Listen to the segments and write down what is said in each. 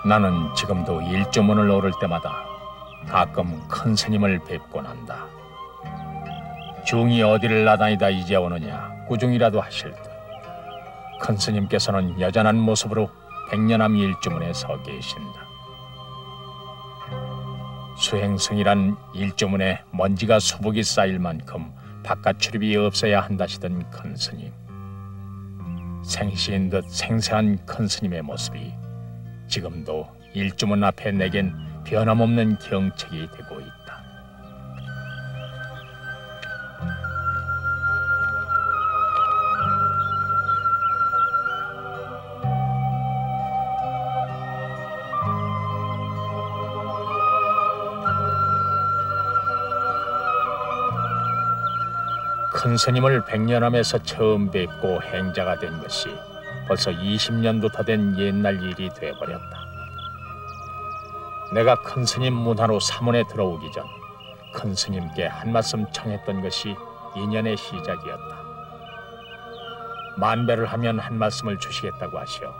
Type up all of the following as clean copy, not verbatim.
나는 지금도 일조문을 오를 때마다 가끔 큰 스님을 뵙곤 한다. 중이 어디를 나다니다 이제 오느냐 꾸중이라도 하실 듯 큰 스님께서는 여전한 모습으로 백년암 일조문에 서 계신다. 수행승이란 일조문에 먼지가 수북이 쌓일 만큼 바깥 출입이 없어야 한다시던 큰 스님. 생시인 듯 생생한 큰 스님의 모습이 지금도 일조문 앞에 내겐 변함없는 경책이 되고 있다. 큰 스님을 백년암에서 처음 뵙고 행자가 된 것이 벌써 20년도 더 된 옛날 일이 되어버렸다. 내가 큰 스님 문화로 사문에 들어오기 전 큰 스님께 한 말씀 청했던 것이 인연의 시작이었다. 만배를 하면 한 말씀을 주시겠다고 하시어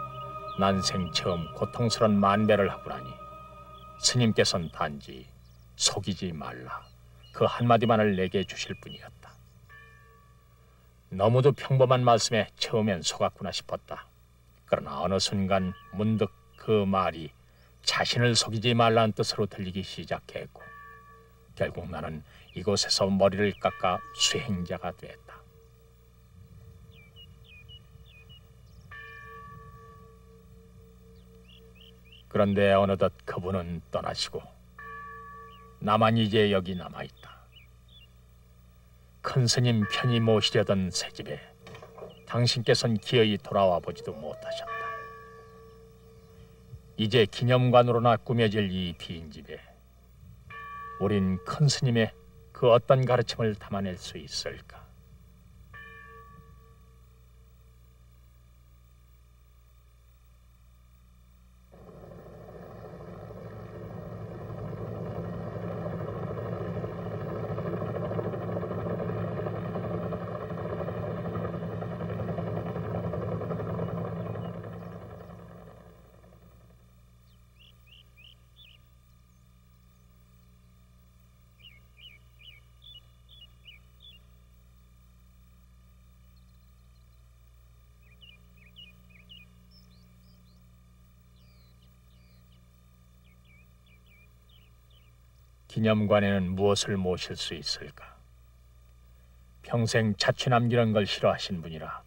난생 처음 고통스런 만배를 하고 나니 스님께서는 단지 속이지 말라 그 한마디만을 내게 주실 뿐이었다. 너무도 평범한 말씀에 처음엔 속았구나 싶었다. 그러나 어느 순간 문득 그 말이 자신을 속이지 말라는 뜻으로 들리기 시작했고 결국 나는 이곳에서 머리를 깎아 수행자가 됐다. 그런데 어느덧 그분은 떠나시고 나만 이제 여기 남아있다. 큰 스님 편히 모시려던 새 집에 당신께서는 기어이 돌아와 보지도 못하셨다. 이제 기념관으로나 꾸며질 이 빈 집에 우린 큰 스님의 그 어떤 가르침을 담아낼 수 있을까? 기념관에는 무엇을 모실 수 있을까? 평생 자취 남기는 걸 싫어하신 분이라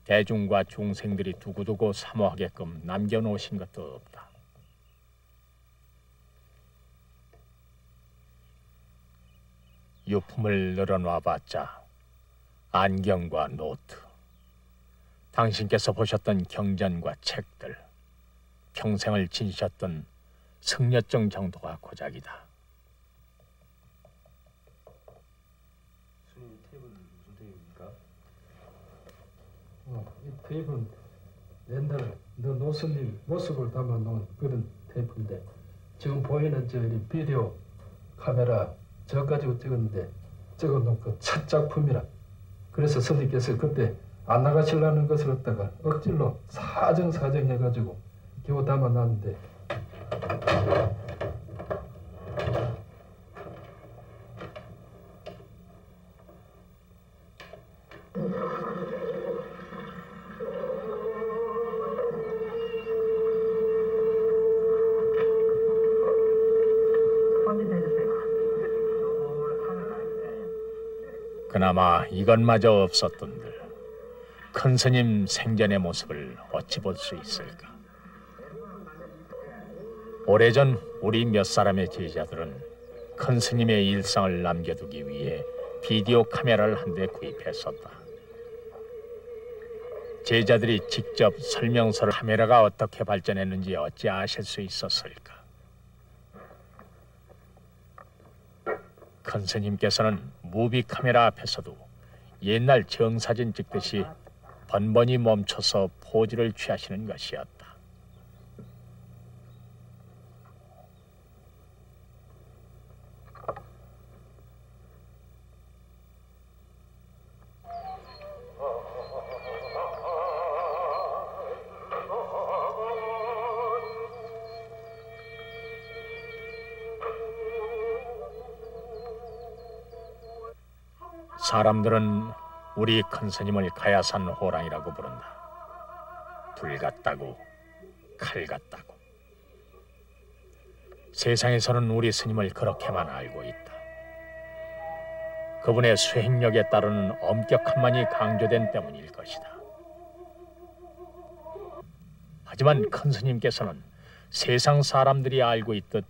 대중과 중생들이 두고두고 사모하게끔 남겨놓으신 것도 없다. 유품을 늘어놔봤자 안경과 노트, 당신께서 보셨던 경전과 책들, 평생을 지니셨던 승려증 정도가 고작이다. 스님, 테이프는 무슨 테이프입니까? 이 테이프는 옛날 노스님 모습을 담아놓은 그런 테이프인데 지금 보이는 저 비디오 카메라 저 가지고 찍었는데 찍어놓은 그 첫 작품이라. 그래서 스님께서 그때 안 나가시려는 것을 갖다가 억질로 사정 해가지고 겨우 담아놨는데 그나마 이것마저 없었던들 큰 스님 생전의 모습을 어찌 볼 수 있을까? 오래전 우리 몇 사람의 제자들은 큰 스님의 일상을 남겨두기 위해 비디오 카메라를 한 대 구입했었다. 제자들이 직접 설명서를 카메라가 어떻게 발전했는지 어찌 아실 수 있었을까? 큰 스님께서는 무비 카메라 앞에서도 옛날 정사진 찍듯이 번번이 멈춰서 포즈를 취하시는 것이었다. 사람들은 우리 큰 스님을 가야산 호랑이라고 부른다. 불 같다고, 칼 같다고. 세상에서는 우리 스님을 그렇게만 알고 있다. 그분의 수행력에 따르는 엄격함만이 강조된 때문일 것이다. 하지만 큰 스님께서는 세상 사람들이 알고 있듯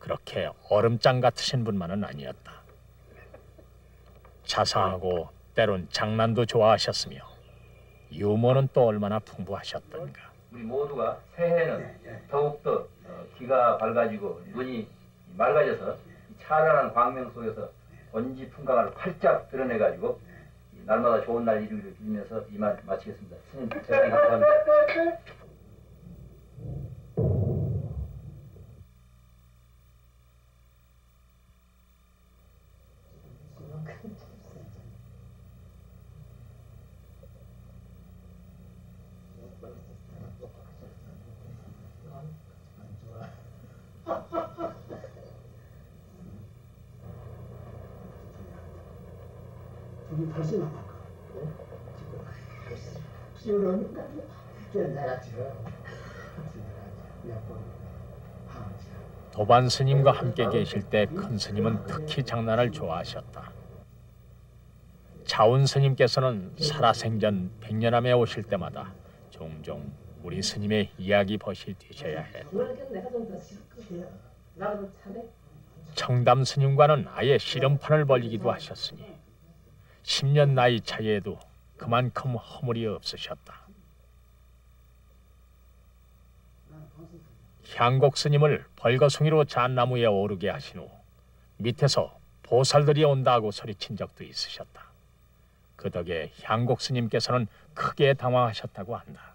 그렇게 얼음장 같으신 분만은 아니었다. 자상하고 때론 장난도 좋아하셨으며 유머는 또 얼마나 풍부하셨던가. 우리 모두가 새해에는 더욱더 기가 밝아지고 눈이 맑아져서 찬란한 광명 속에서 번지풍광을 활짝 드러내가지고 날마다 좋은 날 이루기를 빌면서 이만 마치겠습니다. 스님 대단히 감사합니다. 우리 다시 만날까? 그러니까 괜찮아 지금 도반 스님과 함께 계실 때 큰 스님은 특히 장난을 좋아하셨다. 차운 스님께서는 살아생전 백년암에 오실 때마다 종종 우리 스님의 이야기 벗이 되셔야 했다. 청담 스님과는 아예 씨름판을 벌이기도 하셨으니 10년 나이 차이에도 그만큼 허물이 없으셨다. 향곡 스님을 벌거숭이로 잣나무에 오르게 하신 후 밑에서 보살들이 온다고 소리친 적도 있으셨다. 그 덕에 향곡 스님께서는 크게 당황하셨다고 한다.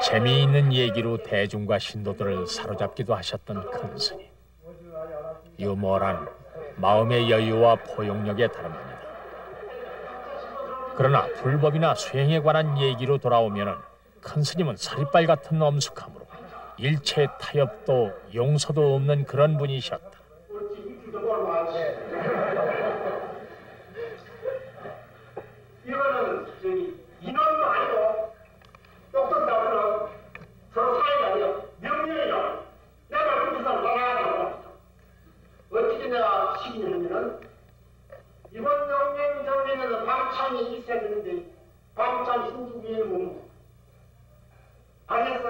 재미있는 얘기로 대중과 신도들을 사로잡기도 하셨던 큰 스님. 유머란 마음의 여유와 포용력에 다름 아니다. 그러나 불법이나 수행에 관한 얘기로 돌아오면은 큰 스님은 사리빨 같은 엄숙함으로 일체 타협도 용서도 없는 그런 분이셨다. 이거는 인원도 아니고 똑똑하고 서로 사이가 아니라 명령이야. 내가 그렇게 사람 나가야 어떻게 내가 시키냐면은 이번 명령 정리는 밤창이 있어야 되는데 밤창 신주기에 못 알겠어?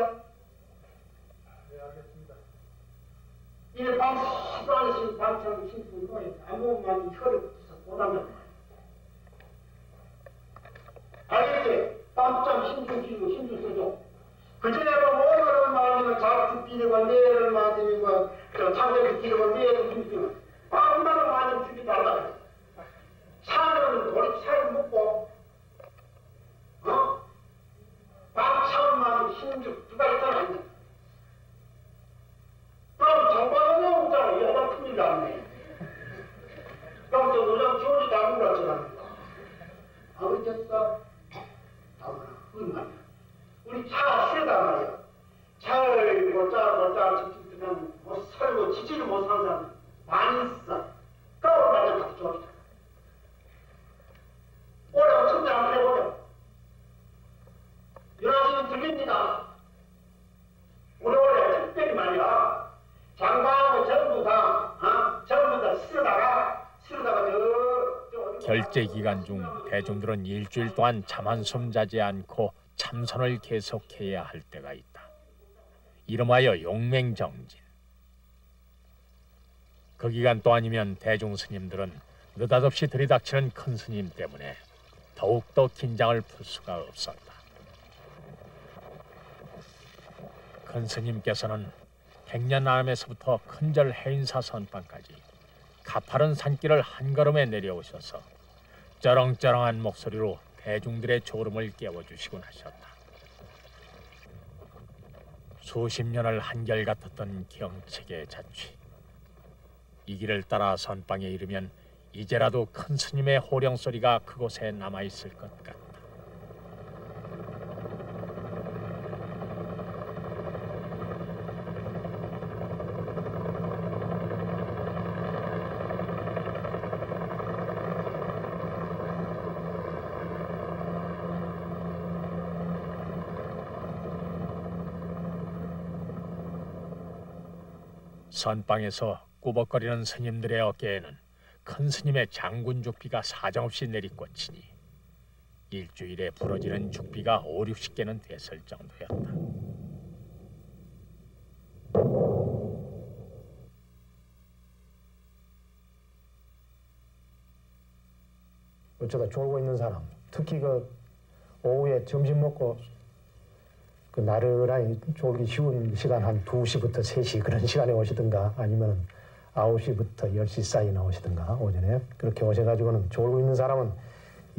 네, 알겠습니다. 이게 밤 10시간씩 밤창 신주기에 아무만 혀를 붙여서 못하면 알겠지? 밤잠 힘좀 써줘. 그전에는 오늘을 맞으면 자꾸 비리고 내일을 맞으면 자격이 비리고 내일을 힘주고 밤만을 맞으면 죽이 달라. 차는 우리 차를 먹고 밤참을 맞으면 힘주 두 가지 있잖아. 그럼 장관은 없잖아. 여자 큰일 났네. 그럼 저 노장 조지 나무 같잖아. 아버지였어. 우리 차가 세다 말이야. 차를 골짜 지키면 못 살고 지지를 못 사는 사람 많이 있어. 까오를 맞아 같이 좋아하자. 올해 천재 한번 해보자. 유라시는 들립니다. 올해 특별히 말이야. 장관하고 전부 다 쓰다가 결제 기간 중 대중들은 일주일 동안 잠 한숨 자지 않고 참선을 계속해야 할 때가 있다. 이름하여 용맹정진. 그 기간 동안이면 대중 스님들은 느닷없이 들이닥치는 큰 스님 때문에 더욱더 긴장을 풀 수가 없었다. 큰 스님께서는 백년암에서부터 큰절 해인사 선방까지 가파른 산길을 한 걸음에 내려오셔서 쩌렁쩌렁한 목소리로 대중들의 졸음을 깨워주시곤 하셨다. 수십 년을 한결같았던 경책의 자취. 이 길을 따라 선방에 이르면 이제라도 큰 스님의 호령 소리가 그곳에 남아있을 것 같다. 선방에서 꾸벅거리는 스님들의 어깨에는 큰 스님의 장군 죽비가 사정없이 내리꽂히니 일주일에 부러지는 죽비가 5, 60개는 됐을 정도였다. 어쩌다 졸고 있는 사람, 특히 그 오후에 점심 먹고 그 나른하니 졸기 쉬운 시간 한 2시부터 3시 그런 시간에 오시든가 아니면 9시부터 10시 사이 나오시든가 오전에 그렇게 오셔가지고는 졸고 있는 사람은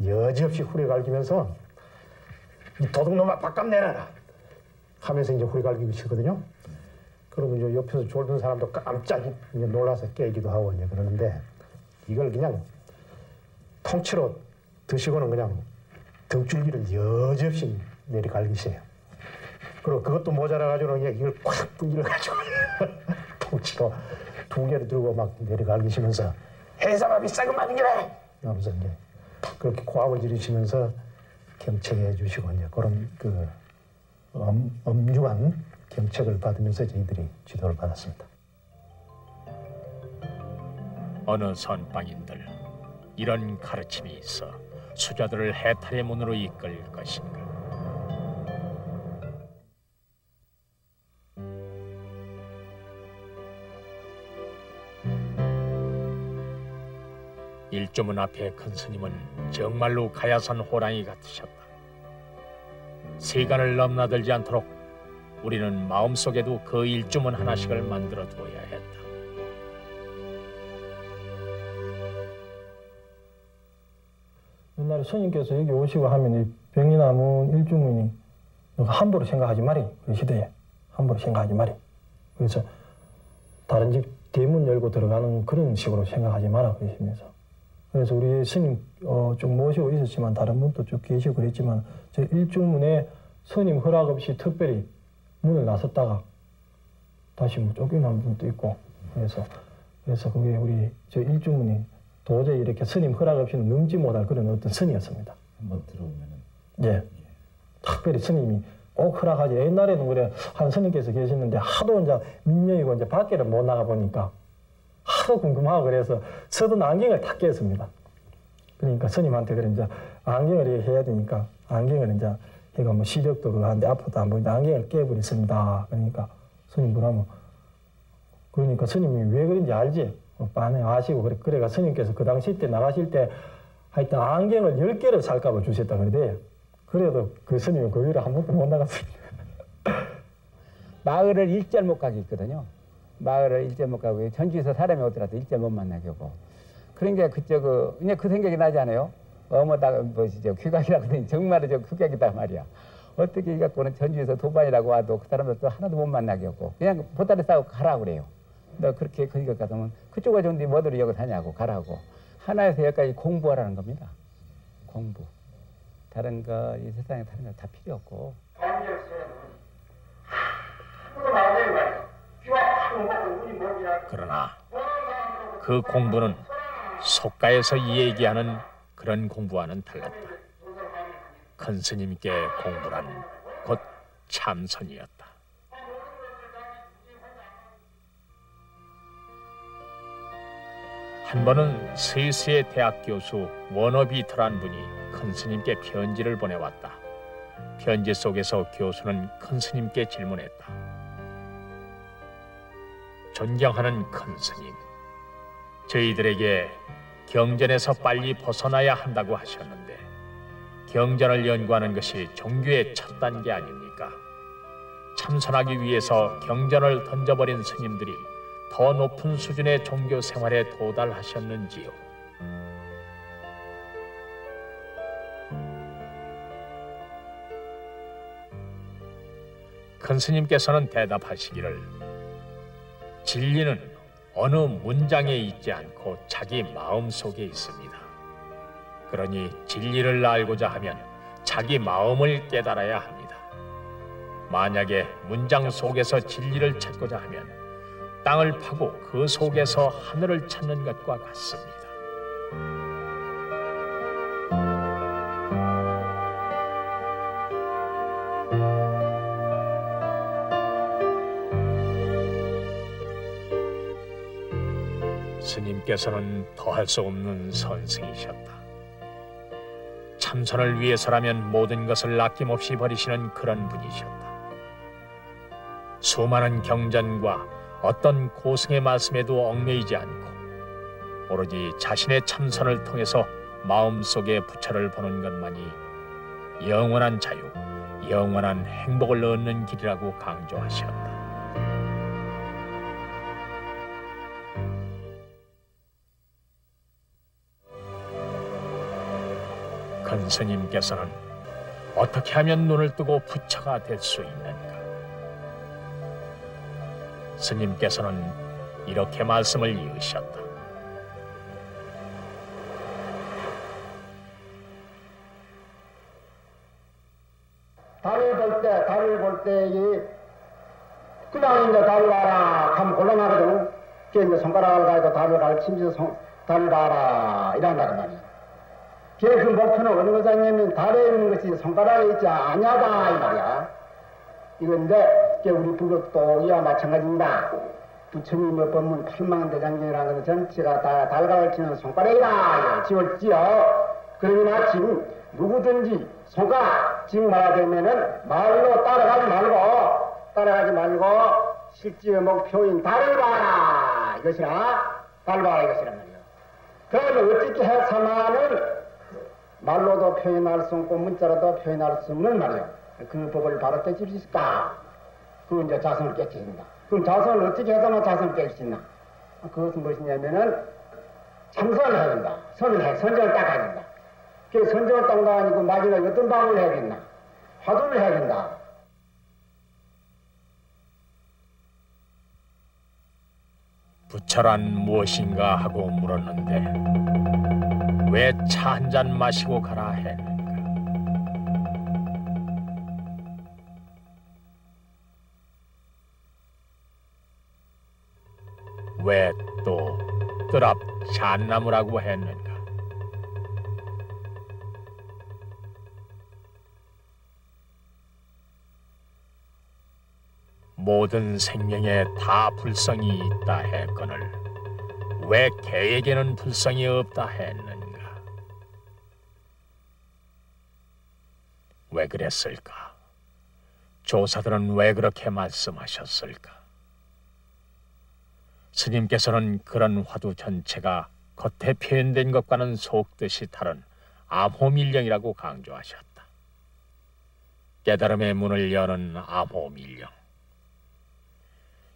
여지없이 후려갈기면서 이 도둑놈아 밥값 내놔라 하면서 이제 후려갈기시거든요. 그러면 이제 옆에서 졸던 사람도 깜짝 이제 놀라서 깨기도 하고 이제 그러는데 이걸 그냥 통째로 드시고는 그냥 등줄기를 여지없이 내리갈기세요. 그리고 그것도 모자라가지고 이걸 꽉 분질러가지고 통째로 2개를 들고 막 내리갈기시면서 해사밥이 썩은 맛이래! 하면서 이제 그렇게 고함을 지르시면서 경책해 주시고 이제 그런 그 엄중한 경책을 받으면서 저희들이 지도를 받았습니다. 어느 선방인들 이런 가르침이 있어 수자들을 해탈의 문으로 이끌 것인가? 일주문 앞에 큰 스님은 정말로 가야산 호랑이 같으셨다. 세간을 넘나들지 않도록 우리는 마음속에도 그 일주문 하나씩을 만들어 두어야 했다. 옛날에 스님께서 여기 오시고 하면 이 병이 남은 일주문이 함부로 생각하지 마리 그러시대요. 함부로 생각하지 마리. 그래서 다른 집 대문 열고 들어가는 그런 식으로 생각하지 마라 그러시면서. 그래서 우리 스님 좀 모시고 있었지만 다른 분도 쭉 계시고 그랬지만 저 일주문에 스님 허락 없이 특별히 문을 나섰다가 다시 뭐 쫓겨난 분도 있고 그래서 그게 우리 저 일주문이 도저히 이렇게 스님 허락 없이는 넘지 못할 그런 어떤 선이었습니다. 한번 들어오면은 예, 특별히 스님이 꼭 허락하지. 옛날에는 그래 한 스님께서 계셨는데 하도 이제 민영이고 이제 밖에를 못 나가 보니까 하도 궁금하고 그래서 서든 안경을 다 깼습니다. 그러니까 스님한테 그래 이제 안경을 해야 되니까 안경을 이제 해가 뭐 시력도 그거 하는데 앞으로도 안 보이는데 안경을 깨버렸습니다. 그러니까 스님 그러면 그러니까 스님이 왜 그런지 알지? 빤히 아시고 그래가 스님께서 그 당시 때 나가실 때 하여튼 안경을 10개를 살까봐 주셨다 그러대. 그래도 그 스님은 그 위로 한 번도 못 나갔습니다. 마을을 일절 못 가게 있거든요. 마을을 일절 못 가고 전주에서 사람이 오더라도 일절 못 만나게 하고 그런 게 그냥 그 생각이 나지 않아요? 어머다가 뭐시죠 귀각이라고 하더니 정말로 저 귀각이다 말이야. 어떻게 이 갖고는 전주에서 도반이라고 와도 그 사람들 또 하나도 못 만나게 하고 그냥 보따리 싸고 가라고 그래요. 너 그렇게 거기가 가서면 그쪽가 좋은데 뭐들이 여기 사냐고 가라고. 하나에서 여기까지 공부하라는 겁니다. 공부. 다른 거 이 세상에 다른 거 다 필요 없고. 그러나 그 공부는 속가에서 얘기하는 그런 공부와는 달랐다. 큰 스님께 공부란 곧 참선이었다. 한 번은 스위스의 대학 교수 워너비터란 분이 큰 스님께 편지를 보내왔다. 편지 속에서 교수는 큰 스님께 질문했다. 존경하는 큰 스님, 저희들에게 경전에서 빨리 벗어나야 한다고 하셨는데 경전을 연구하는 것이 종교의 첫 단계 아닙니까? 참선하기 위해서 경전을 던져버린 스님들이 더 높은 수준의 종교 생활에 도달하셨는지요? 큰 스님께서는 대답하시기를 진리는 어느 문장에 있지 않고 자기 마음속에 있습니다. 그러니 진리를 알고자 하면 자기 마음을 깨달아야 합니다. 만약에 문장 속에서 진리를 찾고자 하면 땅을 파고 그 속에서 하늘을 찾는 것과 같습니다. 스님께서는 더할 수 없는 선생이셨다. 참선을 위해서라면 모든 것을 아낌없이 버리시는 그런 분이셨다. 수많은 경전과 어떤 고승의 말씀에도 얽매이지 않고 오로지 자신의 참선을 통해서 마음속에 부처를 보는 것만이 영원한 자유, 영원한 행복을 얻는 길이라고 강조하셨다. 큰 스님께서는 어떻게 하면 눈을 뜨고 부처가 될 수 있는가? 스님께서는 이렇게 말씀을 이으셨다. 달을 볼 때, 이게 그냥 이제 달을 봐라 하면 곤란하거든. 그게 이제 손가락을 가지고 달을 가르치면서 달을 봐라 이란다는 말이야. 그 목표는 어느 거냐면 달에 있는 것이 손가락에 있지 아냐다 이 말이야. 이건데 우리 불교도 이와 마찬가지입니다. 부처님의 법문 팔망대장경이라는 것은 전체가 다 달 가르치는 손가락이라 지었지요. 그러니 마침 누구든지 손가락 지금 말하자면은 말로 따라가지 말고 실제 목표인 달을 봐라 이것이라 달을 봐라 이것이란 말이야. 그러면 어떻게 해서만은 말로도 표현할 수 없고 문자로도 표현할 수 없는 말이야. 그 법을 바로 깨칠 수 있을까? 그건 이제 자성을 깨쳐야 된다. 그럼 자성을 어떻게 해서만 자성을 깨칠 수 있나? 그것은 무엇이냐면은 참선을 해야 된다. 선정을 딱 해야 된다. 그 선정을 딱 나가니까 마지막에 어떤 방법을 해야 된다? 화두를 해야 된다. 부처란 무엇인가 하고 물었는데 왜 차 한 잔 마시고 가라 했는가? 왜 또 뜰 앞 잣나무라고 했는가? 모든 생명에 다 불성이 있다 했거늘 왜 개에게는 불성이 없다 했는가? 왜 그랬을까? 조사들은 왜 그렇게 말씀하셨을까? 스님께서는 그런 화두 전체가 겉에 표현된 것과는 속뜻이 다른 암호밀령이라고 강조하셨다. 깨달음의 문을 여는 암호밀령.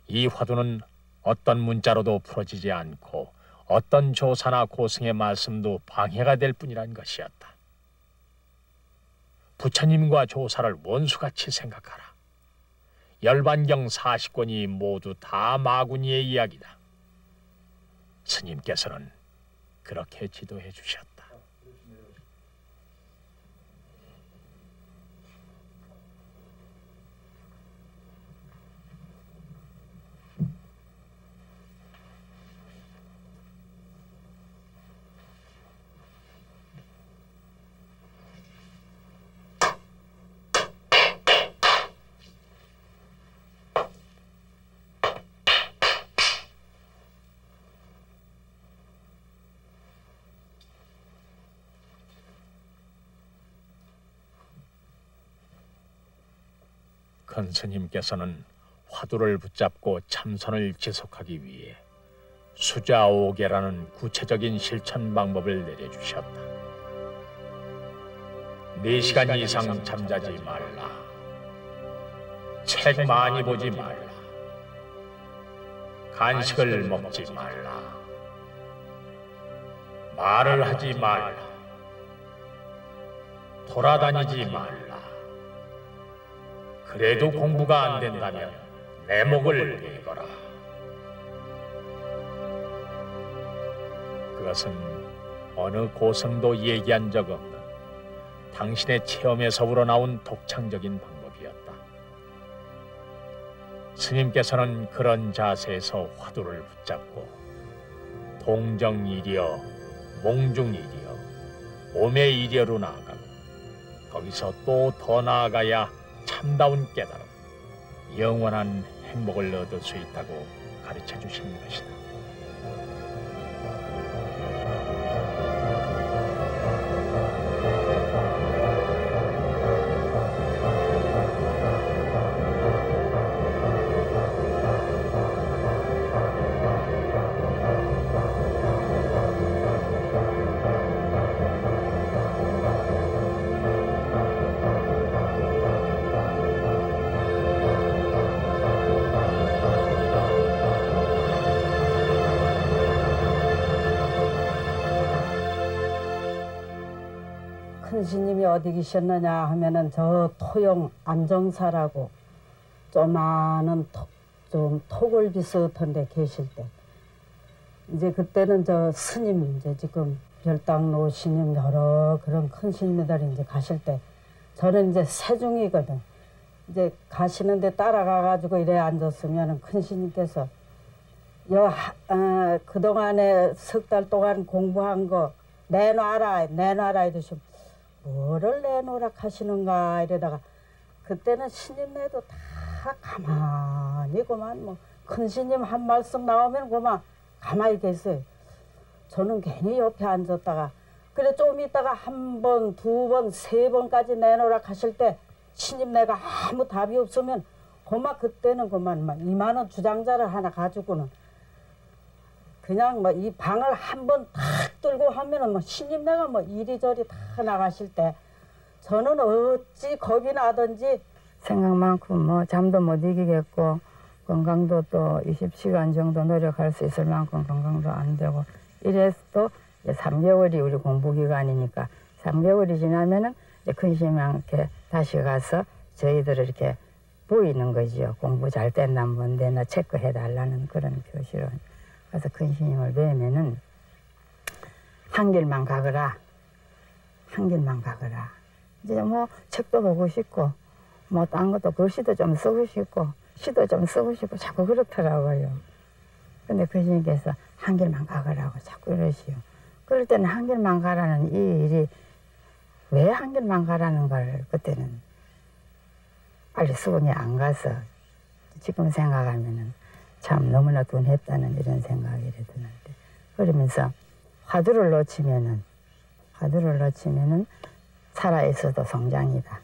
이 화두는 어떤 문자로도 풀어지지 않고 어떤 조사나 고승의 말씀도 방해가 될 뿐이란 것이었다. 부처님과 조사를 원수같이 생각하라. 열반경 40권이 모두 다 마구니의 이야기다. 스님께서는 그렇게 지도해 주셨다. 큰 스님께서는 화두를 붙잡고 참선을 지속하기 위해 수자오계라는 구체적인 실천 방법을 내려주셨다. 4시간 이상 잠자지 말라. 책 많이 보지 말라. 간식을 먹지 말라. 말을 하지 말라. 돌아다니지 말라. 그래도 공부가 안 된다면 내 목을 베거라. 그것은 어느 고승도 얘기한 적 없는 당신의 체험에서 우러나온 독창적인 방법이었다. 스님께서는 그런 자세에서 화두를 붙잡고 동정이려, 몽중이려, 오매이려로 나아가고 거기서 또 더 나아가야 참다운 깨달음, 영원한 행복을 얻을 수 있다고 가르쳐 주신 것이다. 큰 스님이 어디 계셨느냐 하면은 저 토용 안정사라고 조그마한 좀 토굴 비슷한 데 계실 때 이제 그때는 저 스님 이제 지금 별당로 스님 여러 그런 큰 스님들이 이제 가실 때 저는 이제 세중이거든. 이제 가시는데 따라가 가지고 이래 앉았으면은 큰 스님께서 그동안에 석 달 동안 공부한 거 내놔라 이러시면 뭐를 내놓으라 하시는가 이러다가 그때는 스님네도 다 가만히 그만 뭐 큰 스님 한 말씀 나오면 그만 가만히 계세요. 저는 괜히 옆에 앉았다가 그래 좀 있다가 한 번, 두 번, 세 번까지 내놓으라 하실 때 스님네가 아무 답이 없으면 그만 그때는 그만 막 이만한 주장자를 하나 가지고는 그냥 뭐 이 방을 한 번 탁 뚫고 하면은 뭐 스님네가 뭐 이리저리 다 나가실 때 저는 어찌 겁이 나든지 생각만큼 뭐 잠도 못 이기겠고 건강도 또 20시간 정도 노력할 수 있을 만큼 건강도 안 되고 이래서 또 3개월이 우리 공부 기간이니까 3개월이 지나면은 큰 스님한테 다시 가서 저희들을 이렇게 보이는 거지요. 공부 잘 됐나 못 됐나 체크해 달라는 그런 표시로. 그래서 큰 스님을 뵈면은 한 길만 가거라. 한 길만 가거라. 이제 뭐 책도 보고 싶고 뭐 딴 것도 글씨도 좀 쓰고 싶고 시도 좀 쓰고 싶고 자꾸 그렇더라고요. 근데 그 스님께서 한 길만 가거라고 자꾸 이러시오. 그럴 때는 한 길만 가라는 이 일이 왜 한 길만 가라는 걸 그때는 빨리 수긍이 안 가서 지금 생각하면은 참 너무나 둔했다는 이런 생각이 드는데 그러면서 화두를 놓치면은 살아있어도 성장이다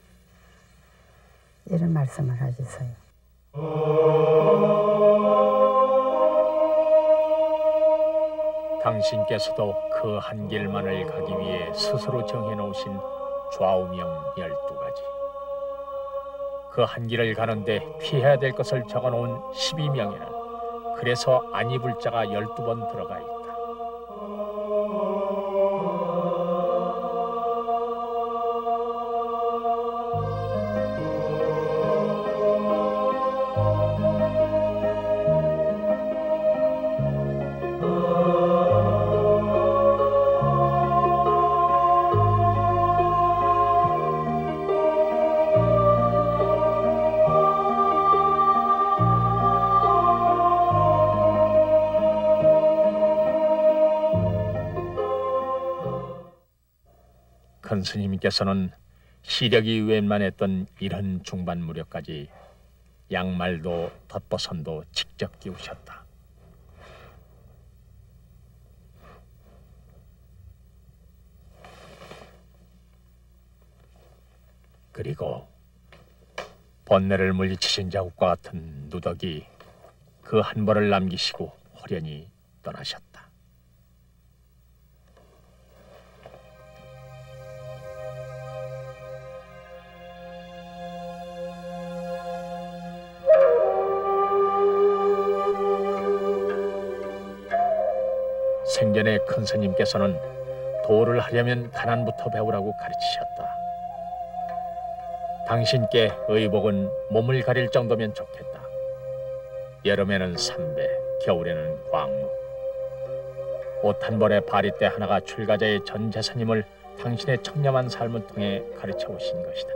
이런 말씀을 하셨어요. 당신께서도 그 한 길만을 가기 위해 스스로 정해놓으신 좌우명 12가지. 그 한 길을 가는데 피해야 될 것을 적어놓은 12명에는 그래서 안 입을 자가 12번 들어가 있다. 큰 스님께서는 시력이 웬만했던 이런 중반 무렵까지 양말도 덧버선도 직접 끼우셨다. 그리고 번뇌를 물리치신 자국과 같은 누더기 그 한 벌을 남기시고 호련히 떠나셨다. 생전에 큰 스님께서는 도를 하려면 가난부터 배우라고 가르치셨다. 당신께 의복은 몸을 가릴 정도면 좋겠다. 여름에는 삼배, 겨울에는 광무. 옷 한 벌에 바리떼 하나가 출가자의 전 재산임을 당신의 청렴한 삶을 통해 가르쳐 오신 것이다.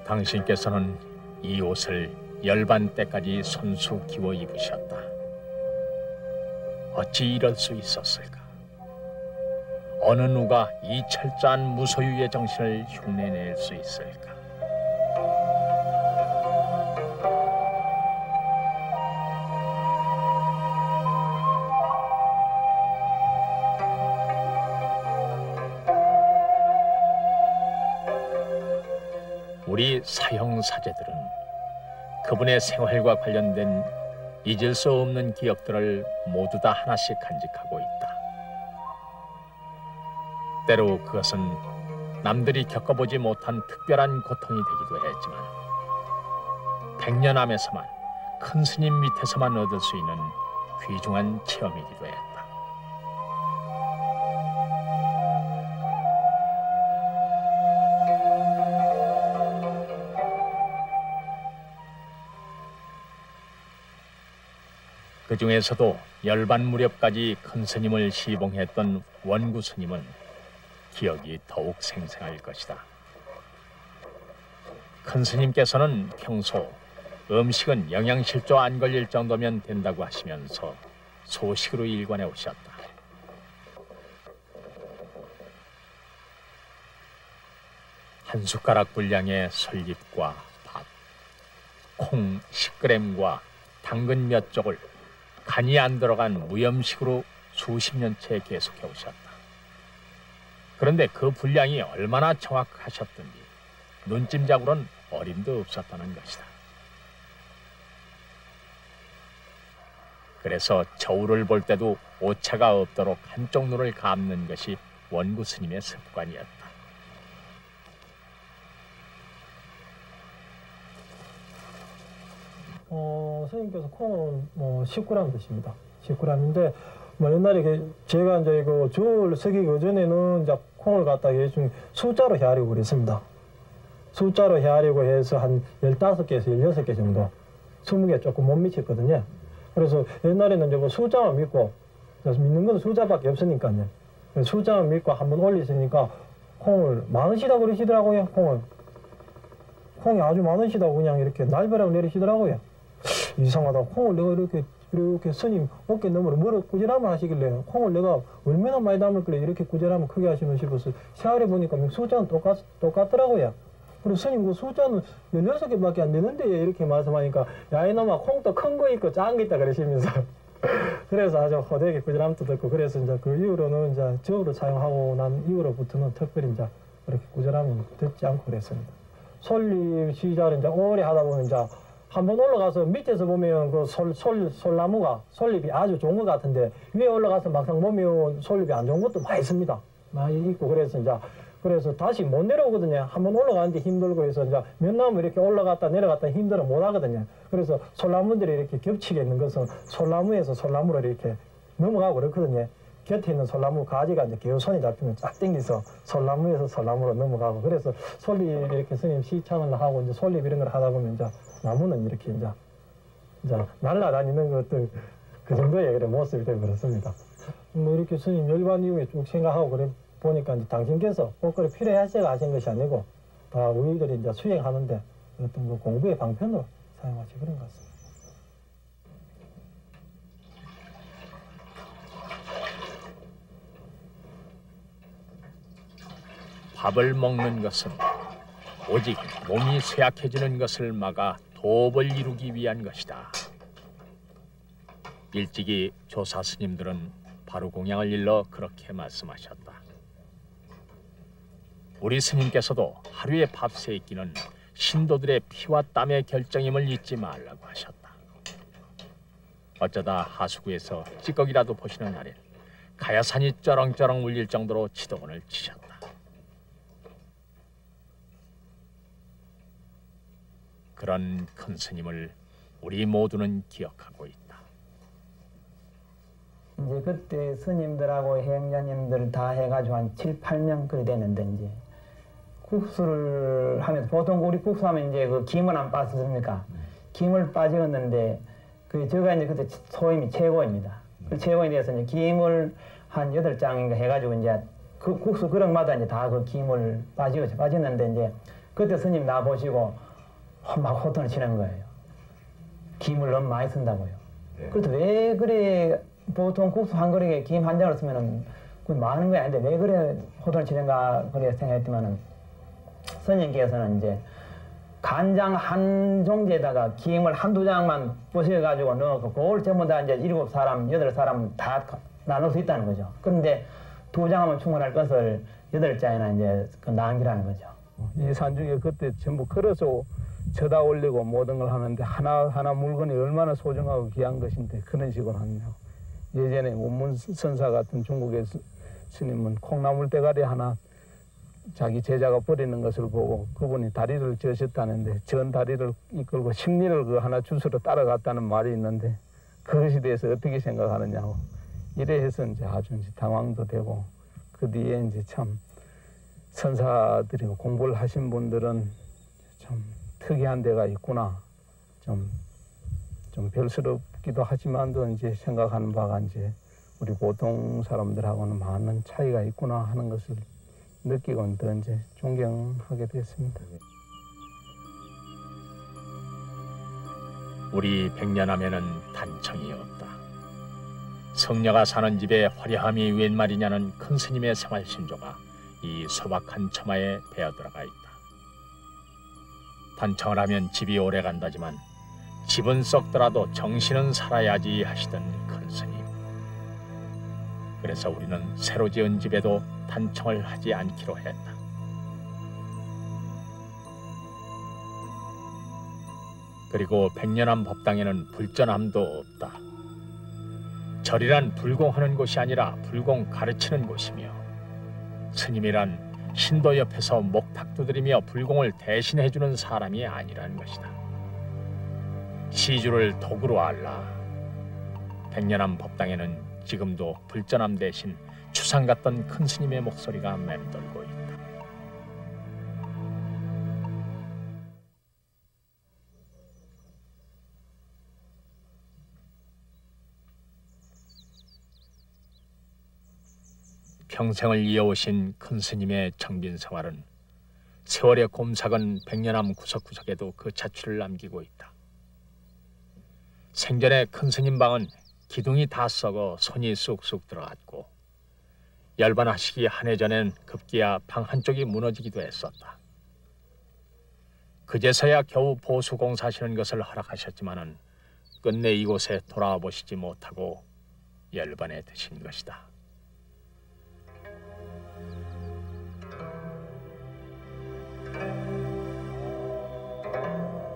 당신께서는 이 옷을 열반 때까지 손수 기워 입으셨다. 어찌 이럴 수 있었을까? 어느 누가 이 철저한 무소유의 정신을 흉내낼 수 있을까? 우리 사형 사제들은 그분의 생활과 관련된 잊을 수 없는 기억들을 모두 다 하나씩 간직하고 있다. 때로 그것은 남들이 겪어보지 못한 특별한 고통이 되기도 했지만 백년암에서만 큰 스님 밑에서만 얻을 수 있는 귀중한 체험이기도 했다. 그 중에서도 열반 무렵까지 큰 스님을 시봉했던 원구 스님은 기억이 더욱 생생할 것이다. 큰 스님께서는 평소 음식은 영양실조 안 걸릴 정도면 된다고 하시면서 소식으로 일관해 오셨다. 한 숟가락 분량의 솔잎과 밥, 콩 10g과 당근 몇 쪽을 간이 안 들어간 무염식으로 수십 년째 계속해 오셨다. 그런데 그 분량이 얼마나 정확하셨던지 눈짐작으로는 어림도 없었다는 것이다. 그래서 저울을 볼 때도 오차가 없도록 한쪽 눈을 감는 것이 원구 스님의 습관이었다. 선생님께서 콩을 10g 드십니다. 10g인데 옛날에 제가 이제 이거 저울 서기 전에는 이제 콩을 갖다가 좀 숫자로 헤아리고 그랬습니다. 숫자로 헤아리고 해서 한 15개에서 16개 정도, 20개 조금 못 미쳤거든요. 그래서 옛날에는 이제 뭐 숫자만 믿고, 믿는 건 숫자밖에 없으니까요. 숫자만 믿고 한번 올리시니까 콩을 많으시다 그러시더라고요. 콩이 아주 많으시다고 그냥 이렇게 날벼락 내리시더라고요. 이상하다. 콩을 내가 이렇게 스님 어깨 너머로 뭐를 꾸지람을 하시길래 콩을 내가 얼마나 많이 담을길래 이렇게 꾸지람을 크게 하시는 싶어서 샤워해 보니까 숫자는 똑같더라고요. 그리고 스님 그 숫자는 16개밖에 안 되는데 이렇게 말씀하니까 야 이놈아 콩도 큰 거 있고 작은 거 있다 그러시면서 그래서 아주 호되게 꾸지람도 듣고 그래서 이제 그 이후로는 이제 저울을 사용하고 난 이후로부터는 특별히 이제 그렇게 꾸지람은 듣지 않고 그랬습니다. 솔잎 시작을 이제 오래 하다 보면 이제 한번 올라가서 밑에서 보면 그 솔나무가 솔잎이 아주 좋은 것 같은데 위에 올라가서 막상 보면 솔잎이 안 좋은 것도 많이 있습니다. 많이 있고 그래서 다시 못 내려오거든요. 한번 올라가는데 힘들고 해서 이제 몇 나무 이렇게 올라갔다 내려갔다 힘들어 못 하거든요. 그래서 솔나무들이 이렇게 겹치게 있는 것은 솔나무에서 솔나무로 이렇게 넘어가고 그렇거든요. 곁에 있는 솔나무 가지가 이제 개우선이 잡히면 쫙 당겨서 솔나무에서 솔나무로 넘어가고 그래서 솔잎 이렇게 스님 시참을 하고 이제 솔잎 이런 걸 하다 보면 이제 나무는 이렇게 이제 날아다니는 것들 그 정도의 그런 모습이 되고 그렇습니다. 뭐 이렇게 스님 열반 이후에 쭉 생각하고 그래 보니까 이제 당신께서 꼭 그래 필요하셔가 하신 것이 아니고 다 우리들이 이제 수행하는데 어떤 그 공부의 방편으로 사용하시 그런 것 같습니다. 밥을 먹는 것은 오직 몸이 쇠약해지는 것을 막아 도업을 이루기 위한 것이다. 일찍이 조사 스님들은 바루공양을 일러 그렇게 말씀하셨다. 우리 스님께서도 하루의 밥 3끼는 신도들의 피와 땀의 결정임을 잊지 말라고 하셨다. 어쩌다 하수구에서 찌꺼기라도 보시는 날엔 가야산이 쩌렁쩌렁 울릴 정도로 치도곤을 치셨다. 그런 큰 스님을 우리 모두는 기억하고 있다. 이제 그때 스님들하고 행자님들 다 해가지고 한 7, 8명 그리 됐는데 이제 국수를 하면서 보통 우리 국수하면 이제 그 김을 안 빠졌습니까? 김을 빠졌는데 그 제가 이제 그때 소임이 최고입니다. 그 최고에 대해서 이제 김을 한 8장인가 해가지고 이제 그 국수 그릇마다 이제 다 그 김을 빠졌는데 이제 그때 스님 나 보시고 막 호통을 치는 거예요. 김을 너무 많이 쓴다고요. 그래서 왜 그래 보통 국수 한 그릇에 김 한 장을 쓰면은 그 많은 거 아닌데 왜 그래 호통을 치는가 그래 생각했지만은 스님께서는 이제 간장 한 종지에다가 김을 한두 장만 부셔가지고 넣고 그걸 전부 다 이제 7사람, 8사람 다 나눌 수 있다는 거죠. 그런데 2장 하면 충분할 것을 8장이나 이제 그 남기라는 거죠. 이 산중에 그때 전부 걸어서 쳐다 올리고 모든 걸 하는데 하나하나 물건이 얼마나 소중하고 귀한 것인데 그런 식으로 하냐고. 예전에 원문선사 같은 중국의 스님은 콩나물 대가리 하나 자기 제자가 버리는 것을 보고 그분이 다리를 저셨다는데 전 다리를 이끌고 심리를 그 하나 주스로 따라갔다는 말이 있는데 그것에 대해서 어떻게 생각하느냐고 이래 해서 이제 아주 이제 당황도 되고 그 뒤에 이제 참 선사들이 공부를 하신 분들은 참 특이한 데가 있구나 좀 별스럽기도 하지만도 이제 생각하는 바가 이제 우리 보통 사람들하고는 많은 차이가 있구나 하는 것을 느끼고 더 이제 존경하게 됐습니다. 우리 백년함에는 단청이 없다. 성녀가 사는 집에 화려함이 웬 말이냐는 큰 스님의 생활 신조가 이 소박한 처마에 배어 들어가 있다. 단청을 하면 집이 오래 간다지만 집은 썩더라도 정신은 살아야지 하시던 큰 스님. 그래서 우리는 새로 지은 집에도 단청을 하지 않기로 했다. 그리고 백년함 법당에는 불전함도 없다. 절이란 불공하는 곳이 아니라 불공 가르치는 곳이며 스님이란 신도 옆에서 목탁 두드리며 불공을 대신해주는 사람이 아니라는 것이다. 시주를 도구로 알라. 백년함 법당에는 지금도 불전함 대신 추상 같던 큰 스님의 목소리가 맴돌고 있다. 평생을 이어오신 큰 스님의 정빈 생활은 세월의 곰삭은 백년함 구석구석에도 그 자취를 남기고 있다. 생전에 큰 스님 방은 기둥이 다 썩어 손이 쑥쑥 들어갔고 열반하시기 한 해 전엔 급기야 방 한쪽이 무너지기도 했었다. 그제서야 겨우 보수공사하시는 것을 허락하셨지만은 끝내 이곳에 돌아와 보시지 못하고 열반에 드신 것이다.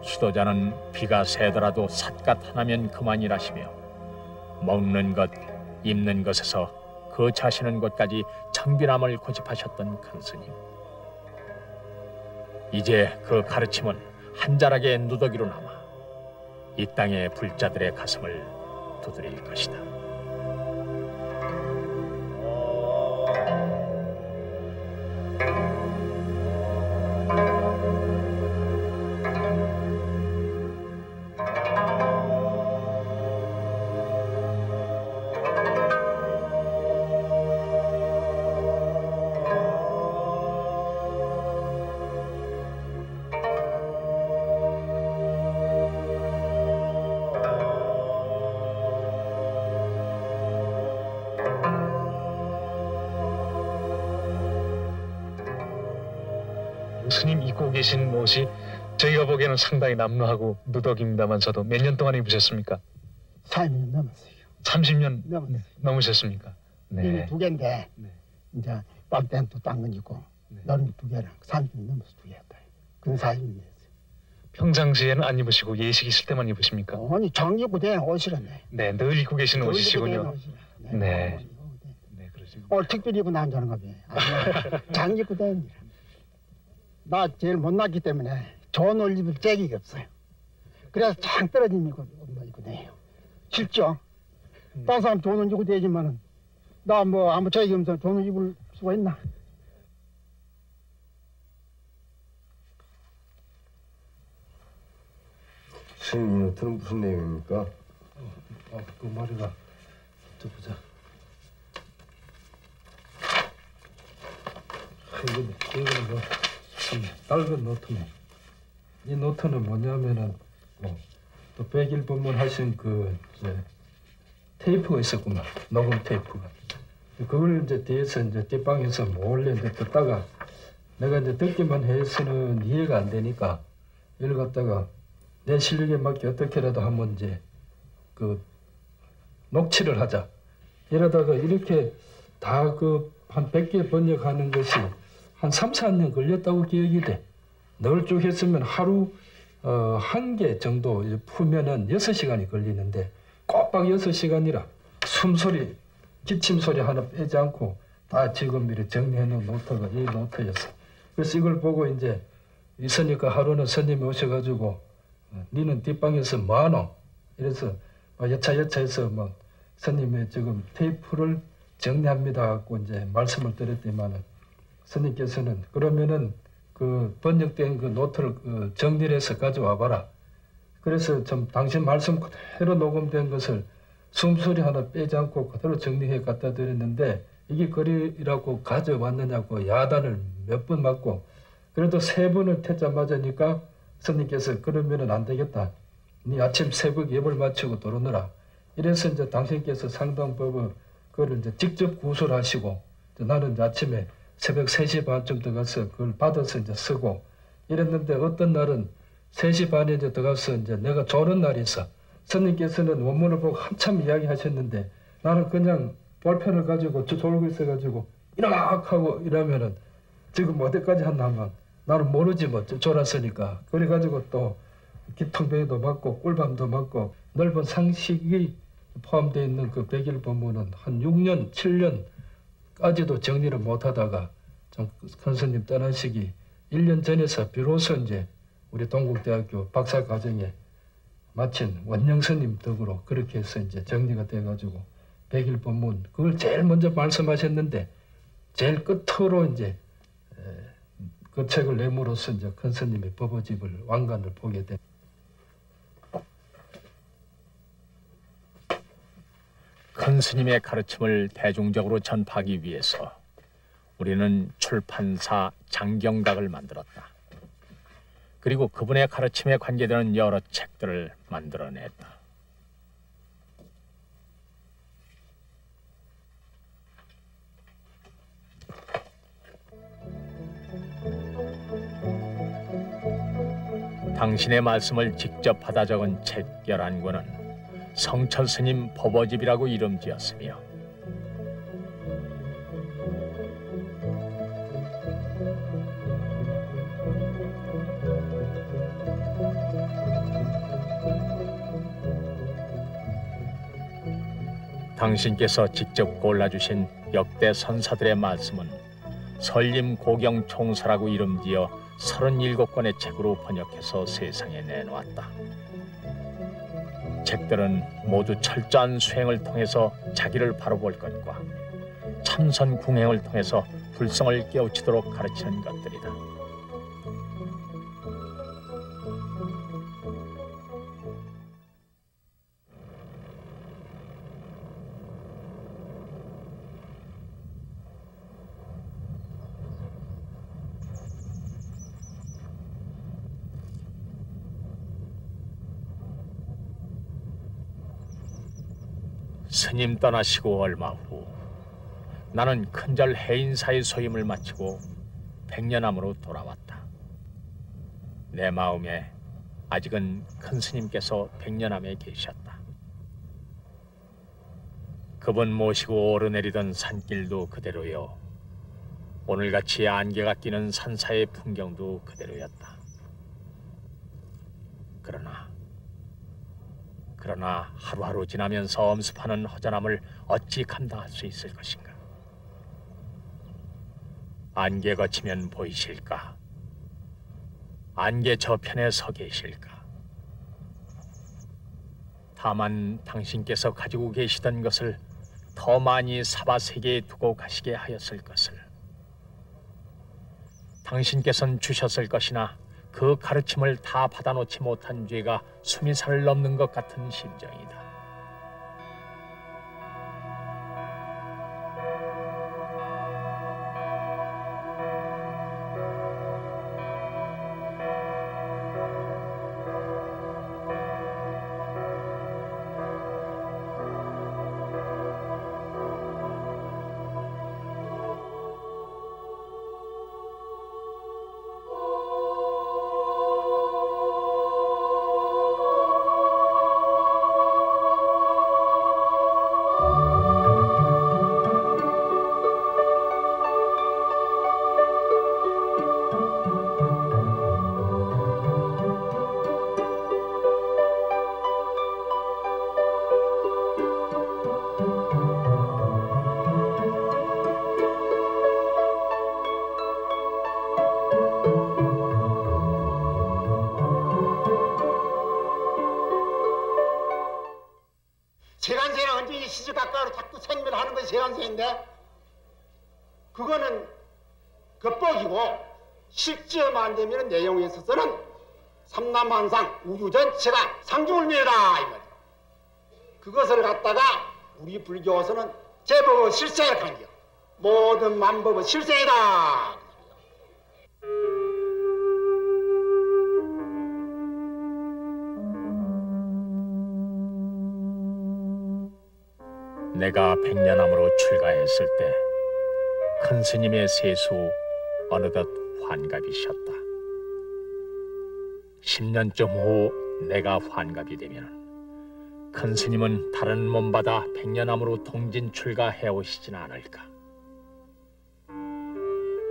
수도자는 비가 새더라도 삿갓 하나면 그만이라시며 먹는 것, 입는 것에서 거처하시는 곳까지 청빈함을 고집하셨던 큰 스님. 이제 그 가르침은 한 자락의 누더기로 남아 이 땅의 불자들의 가슴을 두드릴 것이다. 스님 입고 계신 옷이 저희가 보기에는 상당히 남루하고 누더기입니다만서도 몇 년 동안 입으셨습니까? 30년 넘었어요. 30년 넘었어요. 넘으셨습니까? 네. 두 개인데 이제 빨대는 또 딴 건 있고 너는 두 개랑 30년 넘어서 두 개였다. 그건 40년 됐어요. 평상시에는 안 입으시고 예식 있을 때만 입으십니까? 아니 장기고 된 옷이라네. 네, 늘 입고 계시는 옷이시군요. 네. 네, 그렇습니다. 오늘 특별히 입고 나온다는가 봐. 장기고 된. 나 제일 못났기 때문에 좋은 옷 입을 짝이 없어요. 그래서 창 떨어지는 거 입고 다녀요. 싫죠? 다른 사람 좋은 옷 입고 다니지만은 나 뭐 아무 차이가 없어 좋은 옷 입을 수가 있나? 스님, 이 노트는 무슨 내용입니까? 그 머리가 또 보자. 이거는 뭐 낡은 노트네. 이 노트는 뭐냐면은 또 101번문 하신 그 이제 테이프가 있었구만. 녹음 테이프가. 그걸 이제 뒤에서 이제 뒷방에서 몰래 이제 듣다가 내가 이제 듣기만 해서는 이해가 안 되니까 이걸 갖다가 내 실력에 맞게 어떻게라도 한번 이제 그 녹취를 하자. 이러다가 이렇게 다 그 한 100개 번역하는 것이 한 3, 4년 걸렸다고 기억이 돼. 널 쭉 했으면 하루 한 개 정도 풀면은 6시간이 걸리는데 꼬박 6시간이라 숨소리, 기침소리 하나 빼지 않고 다 지금 이렇게 정리해 놓은 노트가 이 노트였어. 그래서 이걸 보고 이제 있으니까 하루는 스님이 오셔가지고 니는 뒷방에서 뭐하노? 이래서 여차여차해서 뭐 스님의 지금 테이프를 정리합니다 하고 이제 말씀을 드렸더니만은 스님께서는 그러면은 그 번역된 그 노트를 정리를 해서 가져와 봐라. 그래서 좀 당신 말씀 그대로 녹음된 것을 숨소리 하나 빼지 않고 그대로 정리해 갖다 드렸는데 이게 글이라고 가져왔느냐고 야단을 몇 번 맞고 그래도 3번을 태자 맞으니까 스님께서 그러면은 안 되겠다. 네 아침 새벽 예불 마치고 들어오너라. 이래서 이제 당신께서 상당법을 그걸 이제 직접 구술하시고 나는 이제 아침에 새벽 3시 반쯤 들어가서 그걸 받아서 이제 쓰고 이랬는데 어떤 날은 3시 반에 이제 들어가서 이제 내가 조는 날이 있어. 스님께서는 원문을 보고 한참 이야기하셨는데 나는 그냥 볼펜을 가지고 졸고 있어가지고 이라막 하고 이러면은 지금 어디까지 한다 하면 나는 모르지 뭐 졸았으니까 그래가지고 또 기통병도 맞고 꿀밤도 맞고 넓은 상식이 포함되어 있는 그 100일 법문은 한 6년 7년까지도 정리를 못하다가 좀 큰 스님 떠나시기 1년 전에서 비로소 이제 우리 동국대학교 박사과정에 마친 원영 스님 덕으로 그렇게 해서 이제 정리가 돼가지고 100일 법문 그걸 제일 먼저 말씀하셨는데 제일 끝으로 이제 그 책을 내므로써 이제 큰 스님의 법어집을 왕관을 보게 된. 큰 스님의 가르침을 대중적으로 전파하기 위해서 우리는 출판사 장경각을 만들었다. 그리고 그분의 가르침에 관계되는 여러 책들을 만들어냈다. 당신의 말씀을 직접 받아 적은 책 11권은 성철스님 법어집이라고 이름 지었으며 당신께서 직접 골라주신 역대 선사들의 말씀은 설림고경 총서라고 이름지어 37권의 책으로 번역해서 세상에 내놓았다. 책들은 모두 철저한 수행을 통해서 자기를 바로 볼 것과 참선 궁행을 통해서 불성을 깨우치도록 가르치는 것들이다. 스님 떠나시고 얼마 후 나는 큰절 해인사의 소임을 마치고 백년암으로 돌아왔다. 내 마음에 아직은 큰 스님께서 백년암에 계셨다. 그분 모시고 오르내리던 산길도 그대로요. 오늘같이 안개가 끼는 산사의 풍경도 그대로였다. 그러나 하루하루 지나면서 엄습하는 허전함을 어찌 감당할 수 있을 것인가? 안개 거치면 보이실까? 안개 저편에 서 계실까? 다만 당신께서 가지고 계시던 것을 더 많이 사바세계에 두고 가시게 하였을 것을, 당신께서는 주셨을 것이나 그 가르침을 다 받아놓지 못한 죄가 수미산을 넘는 것 같은 심정이다. 재간세는 언제 이 시시각각으로 자꾸 생멸 하는 것이 재간세인데 그거는 겉보기고 실제만 안 되면 내용에 있어서는 삼남한상 우유전체가 상중을미다 이 말이야. 그것을 갖다가 우리 불교에서는 제법의 실생을 한겨. 모든 만법의 실생이다. 내가 백년암으로 출가했을 때 큰 스님의 세수 어느덧 환갑이셨다. 10년쯤 후 내가 환갑이 되면 큰 스님은 다른 몸받아 백년암으로 동진 출가해 오시진 않을까.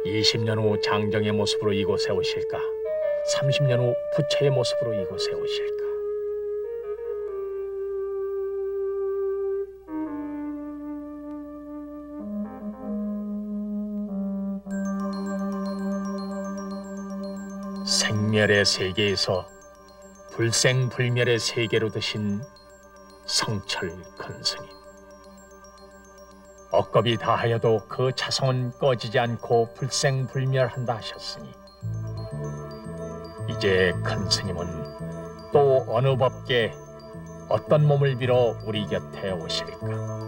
20년 후 장정의 모습으로 이곳에 오실까? 30년 후 부처의 모습으로 이곳에 오실까? 생멸의 세계에서 불생불멸의 세계로 드신 성철 큰 스님. 억겁이 다하여도 그 자성은 꺼지지 않고 불생불멸한다 하셨으니 이제 큰 스님은 또 어느 법계 어떤 몸을 빌어 우리 곁에 오실까?